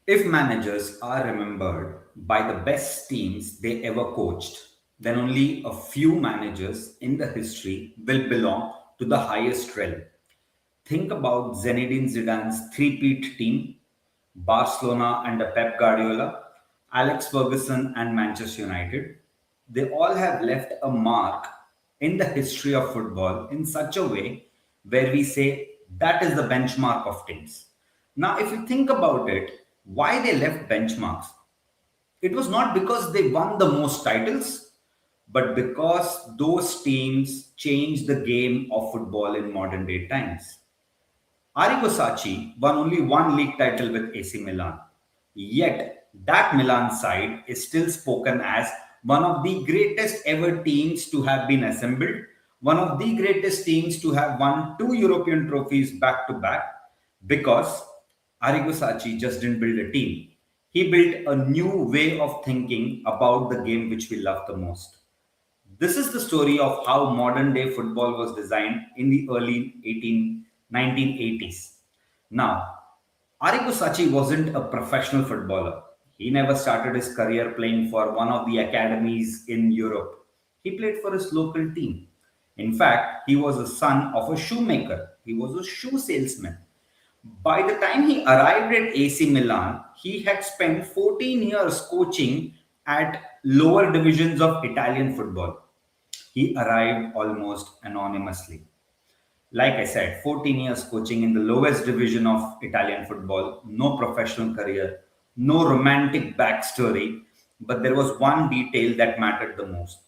If managers are remembered by the best teams they ever coached, then only a few managers in the history will belong to the highest realm. Think about Zinedine Zidane's three-peat team, Barcelona under Pep Guardiola, Alex Ferguson and Manchester United. They all have left a mark in the history of football in such a way where we say that is the benchmark of teams. Now, if you think about it, why they left benchmarks? It was not because they won the most titles, but because those teams changed the game of football in modern day times. Arrigo Sacchi won only one league title with AC Milan. Yet, that Milan side is still spoken as one of the greatest ever teams to have been assembled, one of the greatest teams to have won two European trophies back to back, because Arrigo Sacchi just didn't build a team. He built a new way of thinking about the game which we love the most. This is the story of how modern day football was designed in the early 1980s. Now, Arrigo Sacchi wasn't a professional footballer. He never started his career playing for one of the academies in Europe. He played for his local team. In fact, he was the son of a shoemaker. He was a shoe salesman. By the time he arrived at AC Milan, he had spent 14 years coaching at lower divisions of Italian football. He arrived almost anonymously. Like I said, 14 years coaching in the lowest division of Italian football, no professional career, no romantic backstory, but there was one detail that mattered the most.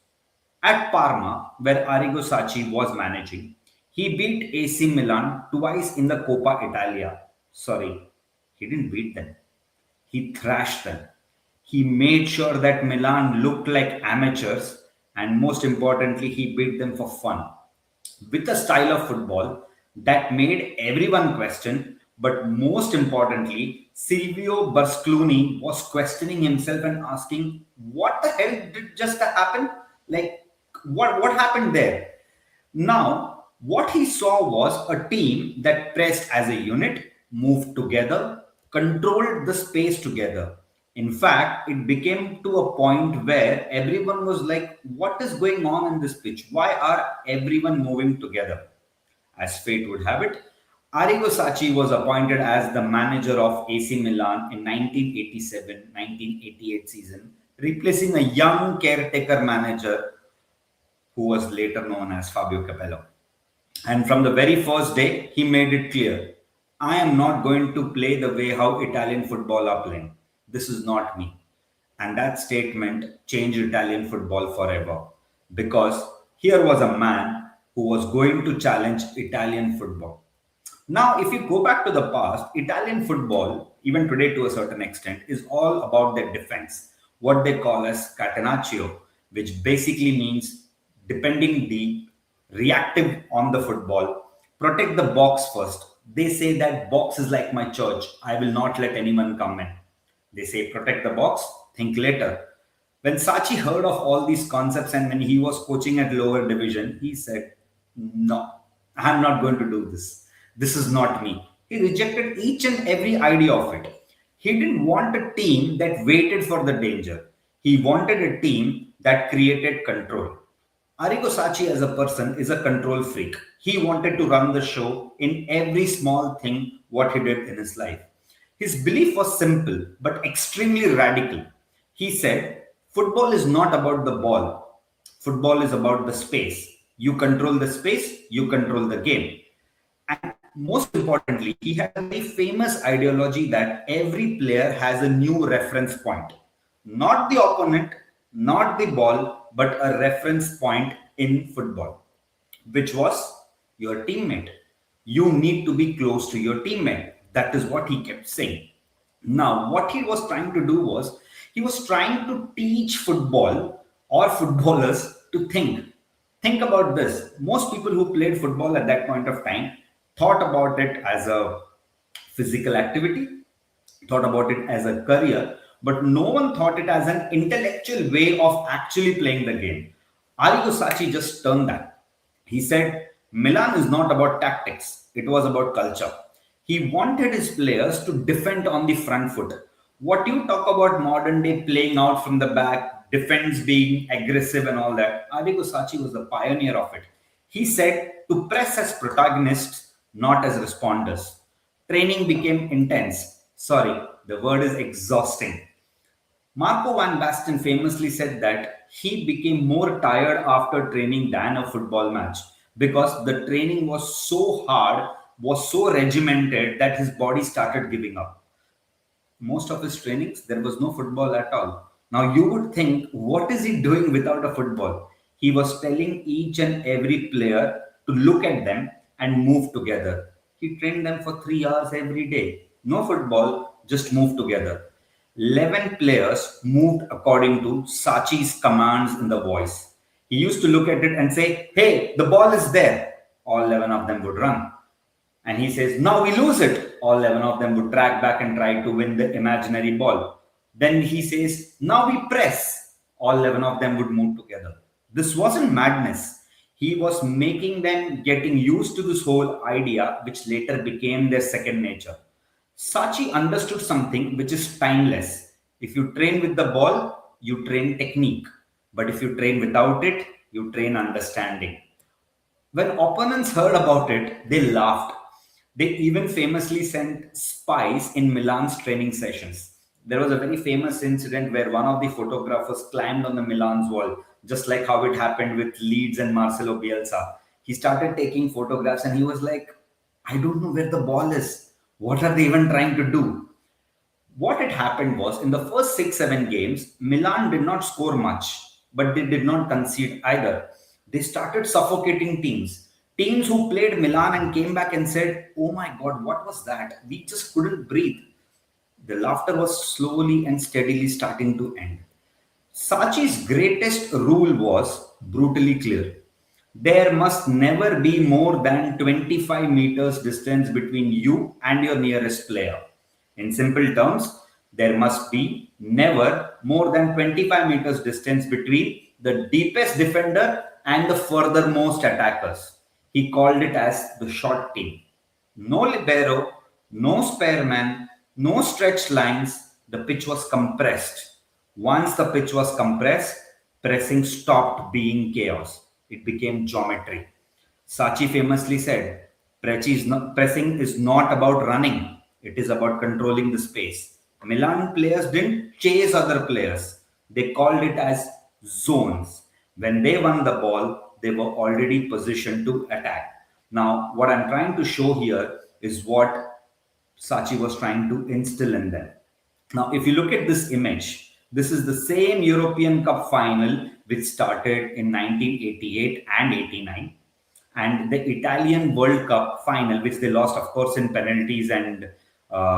At Parma, where Arrigo Sacchi was managing, he beat AC Milan twice in the Coppa Italia. Sorry, he didn't beat them. He thrashed them. He made sure that Milan looked like amateurs, and most importantly, he beat them for fun with a style of football that made everyone question. But most importantly, Silvio Berlusconi was questioning himself and asking, "What the hell did just happen? Like, what happened there?" Now, what he saw was a team that pressed as a unit, moved together, controlled the space together. In fact, it became to a point where everyone was like, "What is going on in this pitch? Why are everyone moving together?" As fate would have it, Arrigo Sacchi was appointed as the manager of AC Milan in 1987-1988 season, replacing a young caretaker manager who was later known as Fabio Capello. And from the very first day, he made it clear, "I am not going to play the way how Italian football are playing. This is not me." And that statement changed Italian football forever. Because here was a man who was going to challenge Italian football. Now, if you go back to the past, Italian football, even today to a certain extent, is all about their defense, what they call as Catenaccio, which basically means depending the reactive on the football, protect the box first. They say that box is like my church. I will not let anyone come in. They say protect the box, think later. When Sachi heard of all these concepts and when he was coaching at lower division, he said, "No, I'm not going to do this. This is not me." He rejected each and every idea of it. He didn't want a team that waited for the danger. He wanted a team that created control. Arrigo Sacchi as a person is a control freak. He wanted to run the show in every small thing what he did in his life. His belief was simple but extremely radical. He said, "Football is not about the ball. Football is about the space. You control the space, you control the game." And most importantly, he had a very famous ideology that every player has a new reference point. Not the opponent, not the ball, but a reference point in football, which was your teammate. You need to be close to your teammate. That is what he kept saying. Now, what he was trying to do was he was trying to teach football or footballers to think. Think about this. Most people who played football at that point of time thought about it as a physical activity, thought about it as a career, but no one thought it as an intellectual way of actually playing the game. Arrigo Sacchi just turned that. He said, Milan is not about tactics, it was about culture. He wanted his players to defend on the front foot. What you talk about modern day playing out from the back, defense being aggressive and all that, Arrigo Sacchi was the pioneer of it. He said to press as protagonists, not as responders. Training became intense. Sorry, the word is exhausting. Marco van Basten famously said that he became more tired after training than a football match because the training was so hard, was so regimented that his body started giving up. Most of his trainings, there was no football at all. Now you would think, what is he doing without a football? He was telling each and every player to look at them and move together. He trained them for 3 hours every day. No football, just move together. 11 players moved according to Sachi's commands in the voice. He used to look at it and say, "Hey, the ball is there." All 11 of them would run. And he says, "Now we lose it." All 11 of them would track back and try to win the imaginary ball. Then he says, "Now we press." All 11 of them would move together. This wasn't madness. He was making them getting used to this whole idea, which later became their second nature. Sachi understood something which is timeless. If you train with the ball, you train technique. But if you train without it, you train understanding. When opponents heard about it, they laughed. They even famously sent spies in Milan's training sessions. There was a very famous incident where one of the photographers climbed on the Milan's wall, just like how it happened with Leeds and Marcelo Bielsa. He started taking photographs and he was like, "I don't know where the ball is. What are they even trying to do?" What had happened was in the first 6 7 games, Milan did not score much, but they did not concede either. They started suffocating teams. Teams who played Milan and came back and said, "Oh my God, what was that? We just couldn't breathe." The laughter was slowly and steadily starting to end. Sachi's greatest rule was brutally clear. There must never be more than 25 meters distance between you and your nearest player. In simple terms, there must be never more than 25 meters distance between the deepest defender and the furthermost attackers. He called it as the short team. No libero, no spare man, no stretched lines. The pitch was compressed. Once the pitch was compressed, pressing stopped being chaos. It became geometry. Sachi famously said, "Pressing is not about running, it is about controlling the space." Milan players didn't chase other players, they called it as zones. When they won the ball, they were already positioned to attack. Now, what I'm trying to show here is what Sachi was trying to instill in them. Now, if you look at this image, this is the same European Cup final which started in 1988 and 89, and the Italian World Cup final, which they lost, of course, in penalties, and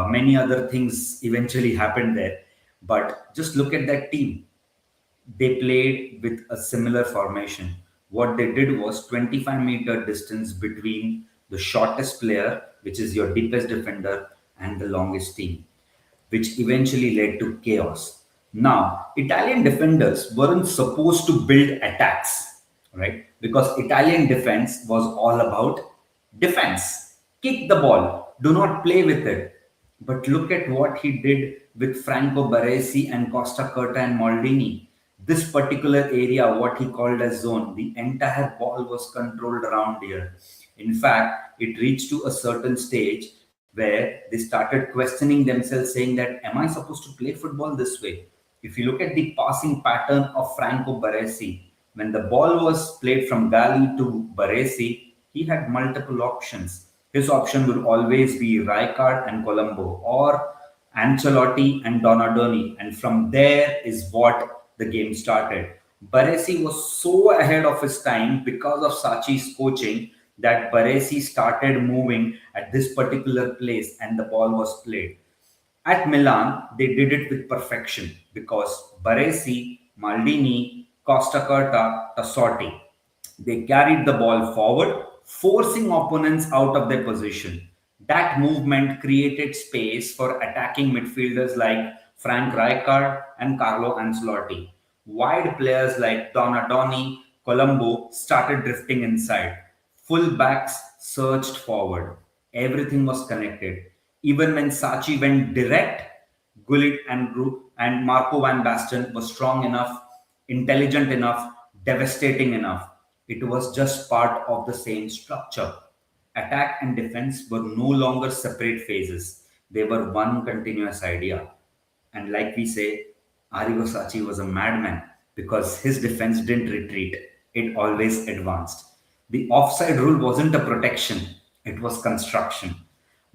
many other things eventually happened there. But just look at that team. They played with a similar formation. What they did was 25-meter distance between the shortest player, which is your deepest defender, and the longest team, which eventually led to chaos. Now, Italian defenders weren't supposed to build attacks, right? Because Italian defense was all about defense. Kick the ball, do not play with it. But look at what he did with Franco Baresi and Costa Curta and Maldini. This particular area, what he called as zone, the entire ball was controlled around here. In fact, it reached to a certain stage where they started questioning themselves, saying that, "Am I supposed to play football this way?" If you look at the passing pattern of Franco Baresi, when the ball was played from Gali to Baresi, he had multiple options. His option would always be Rijkaard and Colombo, or Ancelotti and Donadoni. And from there is what the game started. Baresi was so ahead of his time because of Sachi's coaching that Baresi started moving at this particular place and the ball was played. At Milan, they did it with perfection because Baresi, Maldini, Costa Curta, Tassotti, they carried the ball forward, forcing opponents out of their position. That movement created space for attacking midfielders like Frank Rijkaard and Carlo Ancelotti. Wide players like Donadoni, Colombo started drifting inside. Full backs surged forward. Everything was connected. Even when Sachi went direct, Gullit and Marco van Basten were strong enough, intelligent enough, devastating enough. It was just part of the same structure. Attack and defense were no longer separate phases, they were one continuous idea. And like we say, Arrigo Sacchi was a madman because his defense didn't retreat, it always advanced. The offside rule wasn't a protection, it was construction.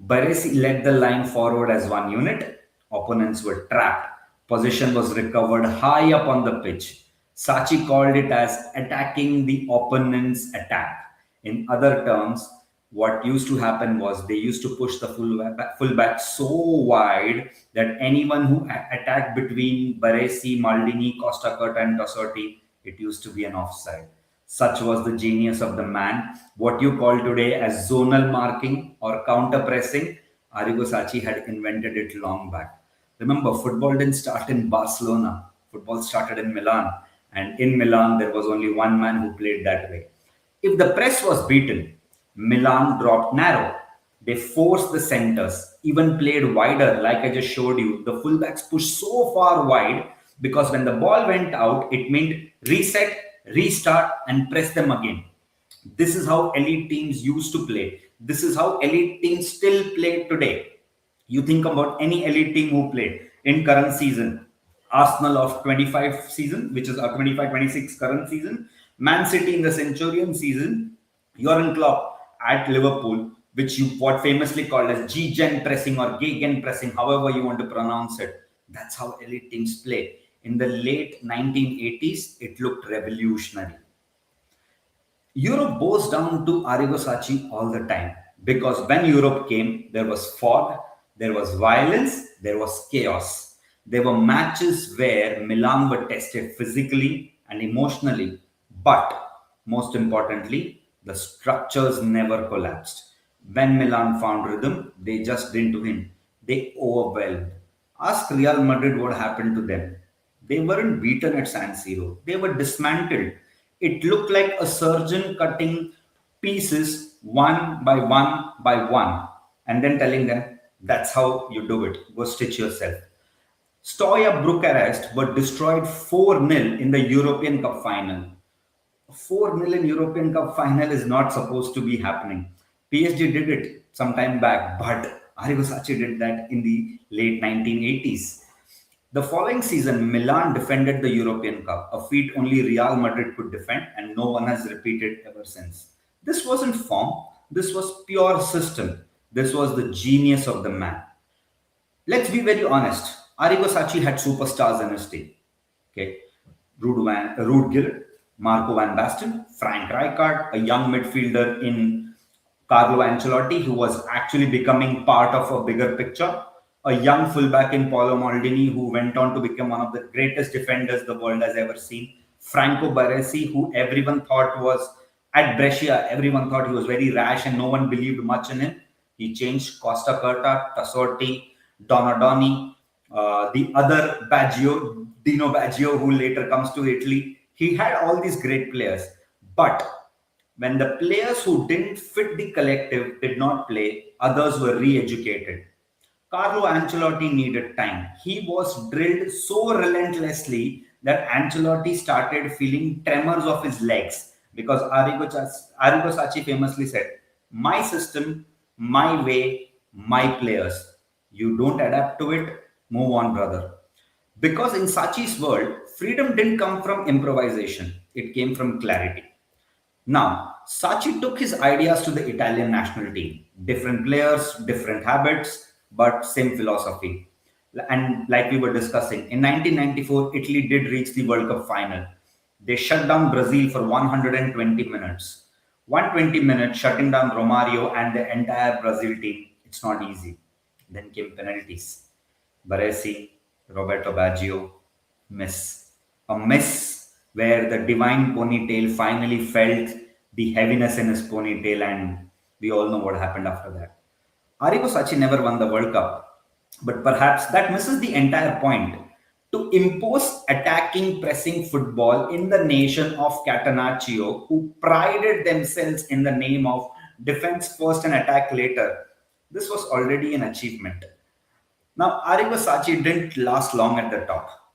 Baresi led the line forward as one unit, opponents were trapped. Position was recovered high up on the pitch. Sachi called it as attacking the opponent's attack. In other terms, what used to happen was they used to push the fullback so wide that anyone who attacked between Baresi, Maldini, Costa Curta, and Tossotti, it used to be an offside. Such was the genius of the man. What you call today as zonal marking or counter pressing, Arrigo Sacchi had invented it long back. Remember, football didn't start in Barcelona. Football started in Milan. And in Milan, there was only one man who played that way. If the press was beaten, Milan dropped narrow. They forced the centers, even played wider, like I just showed you. The fullbacks pushed so far wide because when the ball went out, it meant reset, restart, and press them again. This is how elite teams used to play. This is how elite teams still play today. You think about any elite team who played in current season. Arsenal of 25 season, which is a 25-26 current season. Man City in the Centurion season. Jurgen Klopp at Liverpool, which you what famously called as G-gen pressing or Gegen pressing, however you want to pronounce it. That's how elite teams play. In the late 1980s, it looked revolutionary. Europe bows down to Arrigo Sacchi all the time because when Europe came, there was fog, there was violence, there was chaos. There were matches where Milan were tested physically and emotionally, but most importantly, the structures never collapsed. When Milan found rhythm, they just didn't win. They overwhelmed. Ask Real Madrid what happened to them. They weren't beaten at San Siro. They were dismantled. It looked like a surgeon cutting pieces one by one by one and then telling them, that's how you do it. Go stitch yourself. Stoya Bucharest were destroyed 4-0 in the European Cup final. 4-0 in European Cup final is not supposed to be happening. PSG did it some time back, but Arrigo Sacchi did that in the late 1980s. The following season, Milan defended the European Cup, a feat only Real Madrid could defend, and no one has repeated ever since. This wasn't form, this was pure system. This was the genius of the man. Let's be very honest. Arrigo Sacchi had superstars in his team. Okay, Ruud Gullit, Marco van Basten, Frank Rijkaard, a young midfielder in Carlo Ancelotti, who was actually becoming part of a bigger picture, a young fullback in Paolo Maldini, who went on to become one of the greatest defenders the world has ever seen, Franco Baresi, who everyone thought was at Brescia, everyone thought he was very rash and no one believed much in him. He changed Costa Curta, Tassotti, Donadoni, the other Baggio, Dino Baggio, who later comes to Italy. He had all these great players. But when the players who didn't fit the collective did not play, others were re educated. Carlo Ancelotti needed time. He was drilled so relentlessly that Ancelotti started feeling tremors of his legs because Arrigo Sacchi famously said, my system, my way, my players. You don't adapt to it, move on, brother. Because in Sacchi's world, freedom didn't come from improvisation, it came from clarity. Now, Sacchi took his ideas to the Italian national team. Different players, different habits, but same philosophy. And like we were discussing, in 1994, Italy did reach the World Cup final. They shut down Brazil for 120 minutes. 120 minutes shutting down Romario and the entire Brazil team. It's not easy. Then came penalties. Baresi, Roberto Baggio, miss. A miss where the divine ponytail finally felt the heaviness in his ponytail, and we all know what happened after that. Arrigo Sacchi never won the World Cup, but perhaps that misses the entire point. To impose attacking, pressing football in the nation of Catenaccio, who prided themselves in the name of defense first and attack later, this was already an achievement. Now, Arrigo Sacchi didn't last long at the top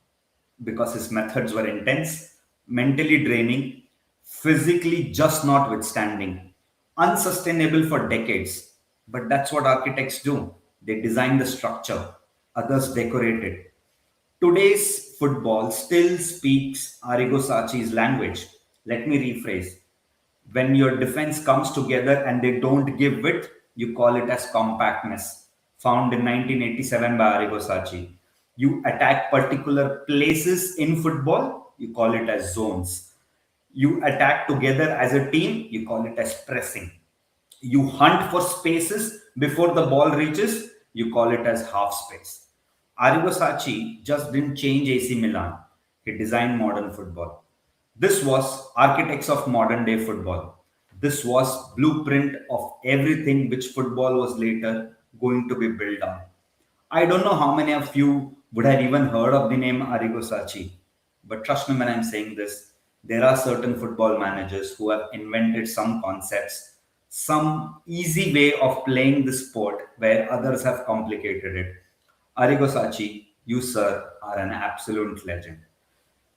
because his methods were intense, mentally draining, physically just not withstanding, unsustainable for decades. But that's what architects do. They design the structure, others decorate it. Today's football still speaks Arrigo Sacchi's language. Let me rephrase. When your defense comes together and they don't give width, you call it as compactness, found in 1987 by Arrigo Sacchi. You attack particular places in football, you call it as zones. You attack together as a team, you call it as pressing. You hunt for spaces before the ball reaches, you call it as half space. Arrigo Sacchi just didn't change AC Milan, he designed modern football. This was architects of modern day football. This was blueprint of everything which football was later going to be built on. I don't know how many of you would have even heard of the name Arrigo Sacchi, but trust me when I'm saying this, there are certain football managers who have invented some concepts, some easy way of playing the sport where others have complicated it. Arrigo Sacchi, you sir are an absolute legend.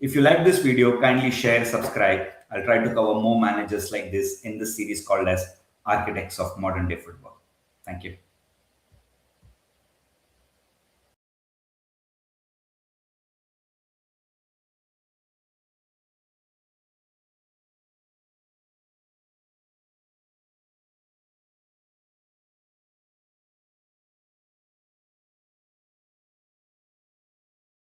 If you like this video, kindly share, subscribe. I'll try to cover more managers like this in this series called as Architects of Modern Day Football. Thank you.